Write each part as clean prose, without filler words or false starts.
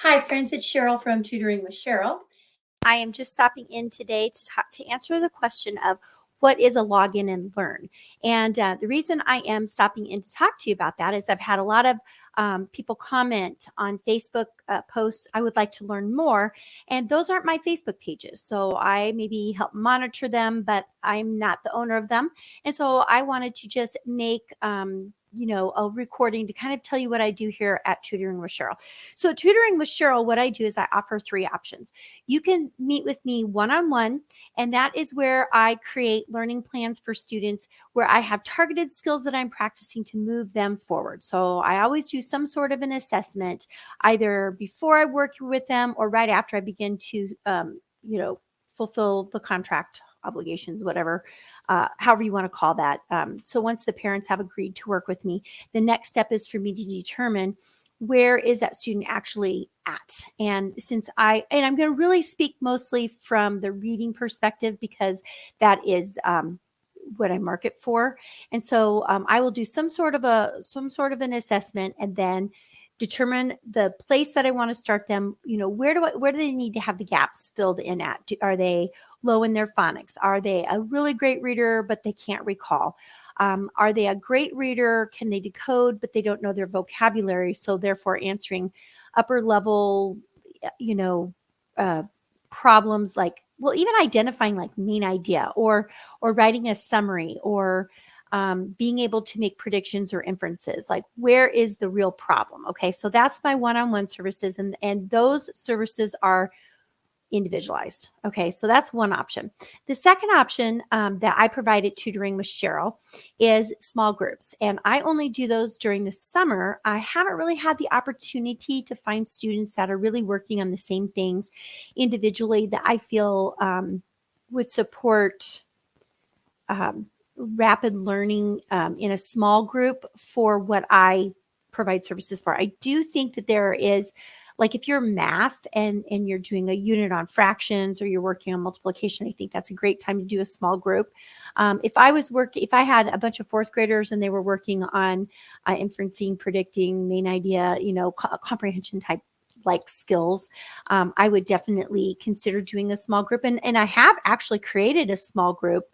Hi, friends. It's Sheryl from Tutoring with Sheryl. I am just stopping in today to answer the question of what is a login and learn. And the reason I am stopping in to talk to you about that is I've had a lot of people comment on Facebook posts, I would like to learn more. And those aren't my Facebook pages. So I maybe help monitor them, but I'm not the owner of them. And so I wanted to just make a recording to kind of tell you what I do here at Tutoring with Sheryl. So Tutoring with Sheryl, what I do is I offer three options. You can meet with me one-on-one, and that is where I create learning plans for students where I have targeted skills that I'm practicing to move them forward. So I always do some sort of an assessment either before I work with them or right after I begin to, fulfill the contract obligations, whatever, however you want to call that. So once the parents have agreed to work with me, the next step is for me to determine where is that student actually at. And I'm going to really speak mostly from the reading perspective because that is what I market for. And so I will do some sort of an assessment and then determine the place that I want to start them. Where do they need to have the gaps filled in at? Are they low in their phonics? Are they a really great reader, but they can't recall? Are they a great reader? Can they decode, but they don't know their vocabulary? So therefore answering upper level, problems like, well, even identifying like main idea or writing a summary or being able to make predictions or inferences, like where is the real problem? Okay, so that's my one-on-one services, and those services are individualized. Okay, so that's one option. The second option that I provide at Tutoring with Sheryl is small groups, and I only do those during the summer. I haven't really had the opportunity to find students that are really working on the same things individually that I feel would support rapid learning in a small group for what I provide services for. I do think that there is, like if you're math and you're doing a unit on fractions or you're working on multiplication, I think that's a great time to do a small group. If I had a bunch of fourth graders and they were working on inferencing, predicting, main idea, comprehension type like skills, I would definitely consider doing a small group. And I have actually created a small group,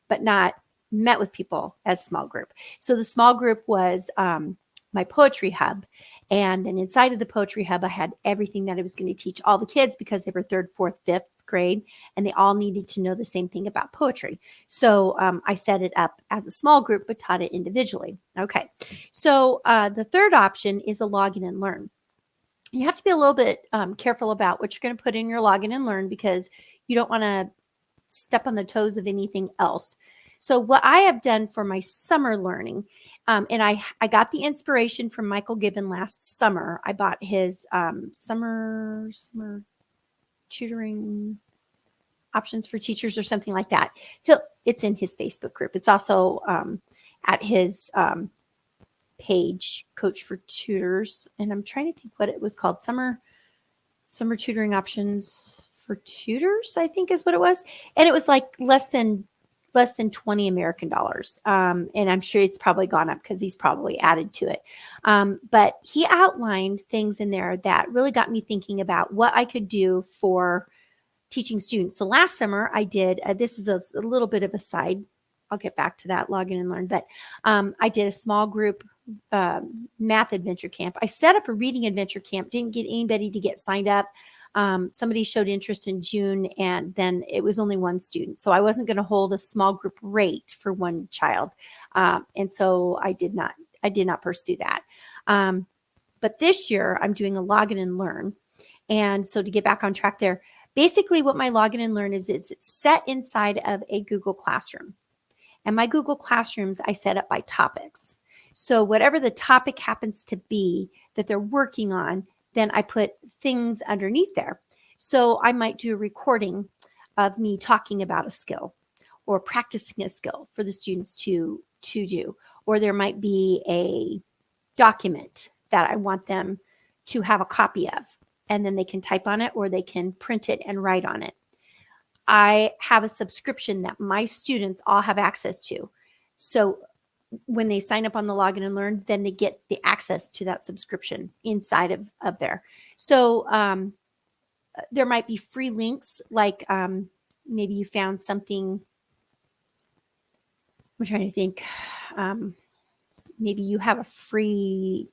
but not met with people as small group. So the small group was my poetry hub. And then inside of the poetry hub, I had everything that I was going to teach all the kids because they were third, fourth, fifth grade, and they all needed to know the same thing about poetry. So I set it up as a small group, but taught it individually. Okay. So the third option is a login and learn. You have to be a little bit careful about what you're going to put in your login and learn because you don't want to step on the toes of anything else. So what I have done for my summer learning, and I got the inspiration from Michael Gibbon last summer. I bought his summer tutoring options for teachers or something like that. It's in his Facebook group. It's also at his page, Coach for Tutors. And I'm trying to think what it was called. Summer tutoring options for tutors, I think is what it was. And it was like less than 20 American dollars. And I'm sure it's probably gone up because he's probably added to it. But he outlined things in there that really got me thinking about what I could do for teaching students. So last summer I did, this is a little bit of a side, I'll get back to that login and learn, but I did a small group math adventure camp. I set up a reading adventure camp, didn't get anybody to get signed up. Somebody showed interest in June, and then it was only one student. So I wasn't going to hold a small group rate for one child. And so I did not pursue that. But this year I'm doing a login and learn. And so to get back on track there, basically what my login and learn is it's set inside of a Google Classroom. And my Google Classrooms, I set up by topics. So whatever the topic happens to be that they're working on, then I put things underneath there. So I might do a recording of me talking about a skill or practicing a skill for the students to do. Or there might be a document that I want them to have a copy of, and then they can type on it or they can print it and write on it. I have a subscription that my students all have access to. So when they sign up on the Login and Learn, then they get the access to that subscription inside of there. So there might be free links, like maybe you found something. I'm trying to think. Maybe you have a free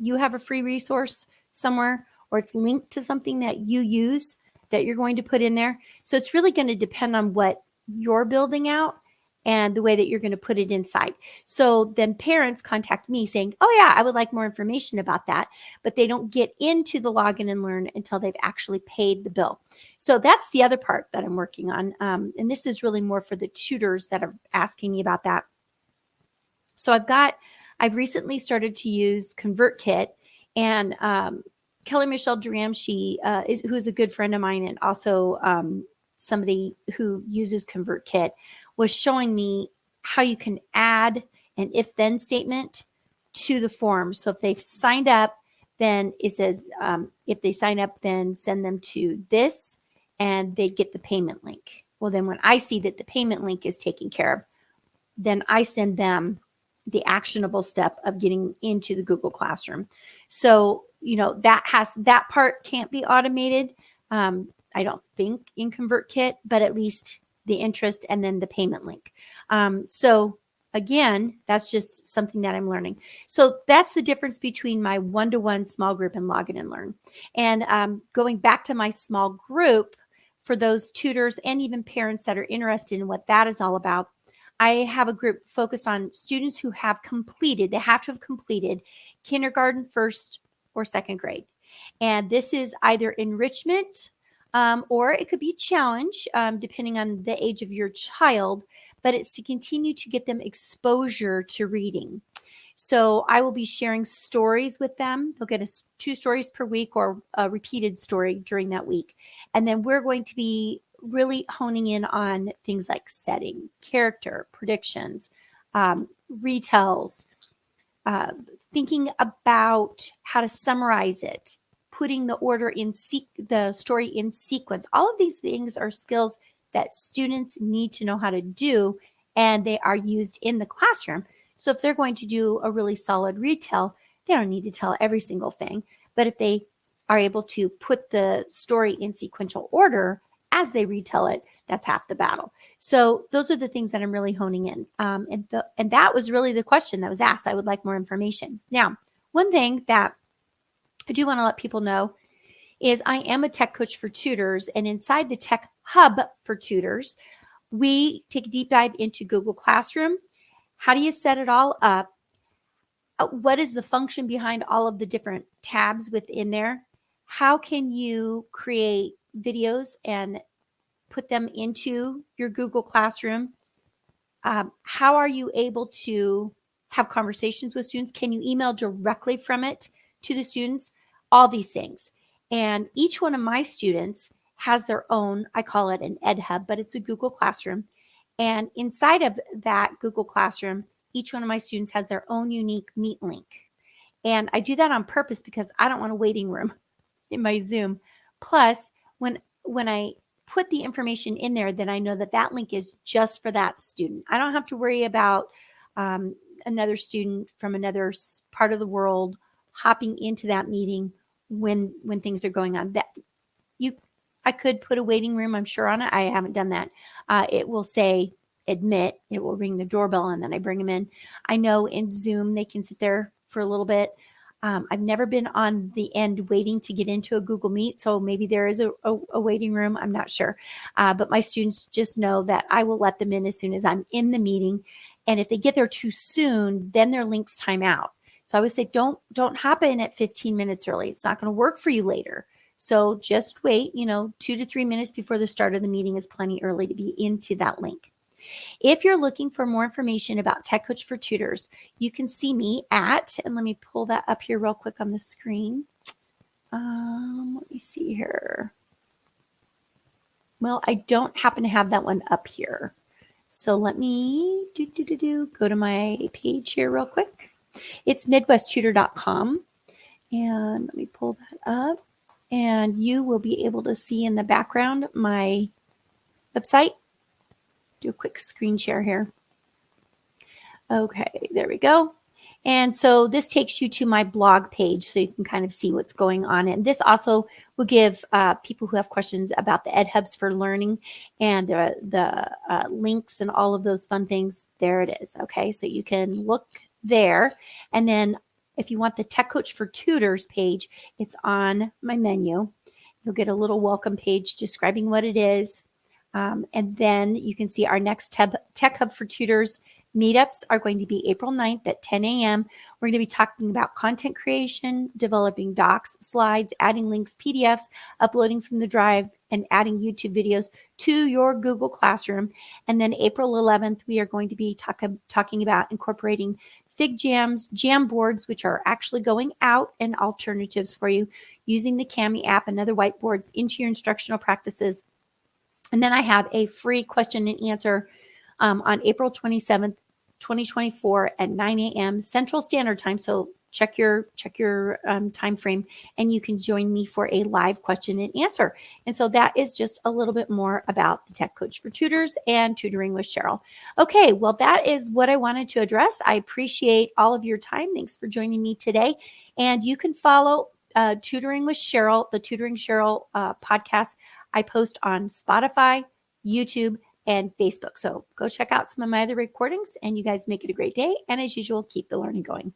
resource somewhere, or it's linked to something that you use that you're going to put in there. So it's really going to depend on what you're building out and the way that you're going to put it inside. So then parents contact me saying, oh yeah, I would like more information about that, but they don't get into the Login and Learn until they've actually paid the bill. So that's the other part that I'm working on. And this is really more for the tutors that are asking me about that. So I've recently started to use ConvertKit, and Kelly Michelle Duram, who is a good friend of mine and also somebody who uses ConvertKit, was showing me how you can add an if-then statement to the form. So if they've signed up, then it says, if they sign up, then send them to this, and they get the payment link. Well, then when I see that the payment link is taken care of, then I send them the actionable step of getting into the Google Classroom. So, that part can't be automated. I don't think in ConvertKit, but at least the interest and then the payment link. So again, that's just something that I'm learning. So that's the difference between my one-to-one small group and Login and Learn. And going back to my small group, for those tutors and even parents that are interested in what that is all about, I have a group focused on students who have completed, they have to have completed kindergarten, first or second grade. And this is either enrichment or it could be challenge, depending on the age of your child, but it's to continue to get them exposure to reading. So I will be sharing stories with them. They'll get 2 stories per week or a repeated story during that week. And then we're going to be really honing in on things like setting, character, predictions, retells, thinking about how to summarize it, putting the order the story in sequence. All of these things are skills that students need to know how to do, and they are used in the classroom. So if they're going to do a really solid retell, they don't need to tell every single thing. But if they are able to put the story in sequential order as they retell it, that's half the battle. So those are the things that I'm really honing in. And that was really the question that was asked. I would like more information. Now, one thing that I do want to let people know is I am a tech coach for tutors, and inside the tech hub for tutors, we take a deep dive into Google Classroom. How do you set it all up? What is the function behind all of the different tabs within there? How can you create videos and put them into your Google Classroom? How are you able to have conversations with students? Can you email directly from it to the students? All these things. And each one of my students has their own, I call it an Ed Hub, but it's a Google Classroom. And inside of that Google Classroom, each one of my students has their own unique Meet link. And I do that on purpose because I don't want a waiting room in my Zoom. Plus, when I put the information in there, then I know that that link is just for that student. I don't have to worry about another student from another part of the world hopping into that meeting when things are going on. I could put a waiting room, I'm sure, on it. I haven't done that. It will say admit, it will ring the doorbell, and then I bring them in. I know in Zoom they can sit there for a little bit. I've never been on the end waiting to get into a Google Meet, so maybe there is a waiting room. I'm not sure. But my students just know that I will let them in as soon as I'm in the meeting. And if they get there too soon, then their links time out. So I would say don't hop in at 15 minutes early. It's not going to work for you later. So just wait, 2 to 3 minutes before the start of the meeting is plenty early to be into that link. If you're looking for more information about Tech Coach for Tutors, you can see me at, and let me pull that up here real quick on the screen. Let me see here. Well, I don't happen to have that one up here. So let me go to my page here real quick. It's midwesttutor.com. And let me pull that up. And you will be able to see in the background my website. Do a quick screen share here. Okay, there we go. And so this takes you to my blog page so you can kind of see what's going on. And this also will give people who have questions about the Ed Hubs for Learning and the links and all of those fun things. There it is. Okay, so you can look there. And then if you want the Tech Coach for Tutors page, it's on my menu. You'll get a little welcome page describing what it is. And then you can see our next Tech Hub for Tutors meetups are going to be April 9th at 10 a.m. We're going to be talking about content creation, developing docs, slides, adding links, PDFs, uploading from the drive, and adding YouTube videos to your Google Classroom. And then April 11th, we are going to be talking about incorporating Fig Jams, Jamboards, which are actually going out, and alternatives for you using the Kami app and other whiteboards into your instructional practices. And then I have a free question and answer on April 27th, 2024 at 9 a.m. Central Standard Time. So check your time frame, and you can join me for a live question and answer. And so that is just a little bit more about the Tech Coach for Tutors and Tutoring with Sheryl. Okay, well, that is what I wanted to address. I appreciate all of your time. Thanks for joining me today. And you can follow Tutoring with Sheryl, the Tutoring Sheryl podcast. I post on Spotify, YouTube, and Facebook. So go check out some of my other recordings, and you guys make it a great day. And as usual, keep the learning going.